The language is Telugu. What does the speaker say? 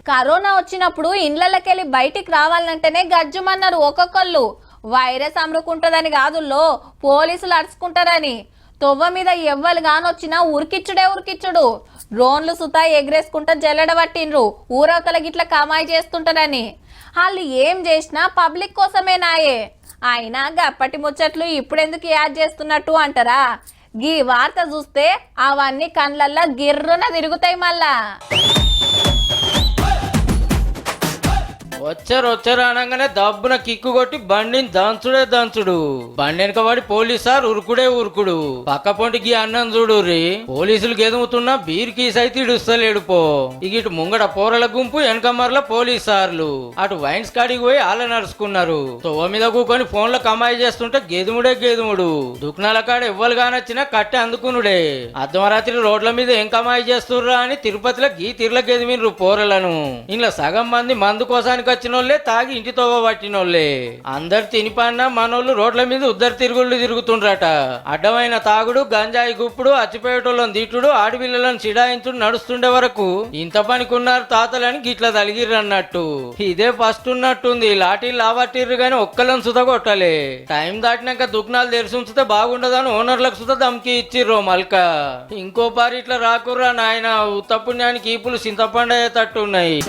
కరోనా వచ్చినప్పుడు ఇండ్లకెళ్ళి బయటికి రావాలంటేనే గజ్జుమన్నారు ఒక్కొక్కళ్ళు. వైరస్ అమ్ముకుంటుందని కాదుల్లో, పోలీసులు అరుచుకుంటారని. తొవ్వ మీద ఎవ్వరు గానొచ్చినా ఉరికిచ్చుడు. డ్రోన్లు సుతా ఎగరేసుకుంటా జల్లెడ పట్టిండ్రు, ఊరవతల గిట్ల కమాయి చేస్తుంటారని. వాళ్ళు ఏం చేసినా పబ్లిక్ కోసమేనాయే. అయినా గప్పటి ముచ్చట్లు ఇప్పుడెందుకు యాడ్ చేస్తున్నట్టు అంటారా? గీ వార్త చూస్తే అవన్నీ కండ్లల్లా గిర్రున తిరుగుతాయి మళ్ళా. వచ్చారు అనగానే దబ్బున కిక్కు కొట్టి బండిని దంచుడు. బండి వెనక పడి పోలీసారు ఉరుకుడు. పక్క పొంటికి అన్నం చూడుర్రి. పోలీసులు గెదుముతున్నా బీర్ కీస్ అయితే ఇడుస్తలేడు పో. ఇటు ముంగడ పోరల గుంపు వెనక మరల పోలీసార్లు. అటు వైన్స్ కాడికి పోయి ఆల నడుచుకున్నారు. తొవ్వ మీద కూకొని ఫోన్లో కమాయి చేస్తుంటే గెదుముడు. దుకాణాల కాడ ఎవ్వరు కానొచ్చినా కట్టె అందుకునుడే. అర్ధమరాత్రి రోడ్ల మీద ఏం కమాయి చేస్తుర్రా అని తిరుపతిలో గీ తిర్ల గెదిమిన్రు పోరలను. ఇంట్లో సగం మంది మందు కోసానికి వచ్చినోళ్లే, తాగి ఇంటి తోవ పట్టినోళ్లే. అందరు తినిపన్నా మనోళ్ళు రోడ్ల మీద ఉద్దరు తిరుగుళ్ళు తిరుగుతుండ్రట. అడ్డమైన తాగుడు, గంజాయి గుప్పుడు, అచ్చిపోయేటోళ్ళని దీటుడు, ఆడపిల్లలను చిడాయించుడు నడుస్తుండే వరకు ఇంత పనికున్నారు తాతలని గిట్ల తలిగిర్రన్నట్టు. ఇదే ఫస్ట్ ఉన్నట్టుంది. లాఠీలు లావట్టిర్రు గాని ఒక్కలను సుత కొట్టలే. టైం దాటినాక దుకాణాలు తెరిచి ఉంచితే బాగుండదని ఓనర్లకు సుత దమ్కి ఇచ్చిర్రో మల్క. ఇంకో పారి ఇట్లా రాకుర్రా నాయన, ఉత్తపుణ్యానికి ఈపులు చింతపండు అయ్యేటట్టున్నాయి.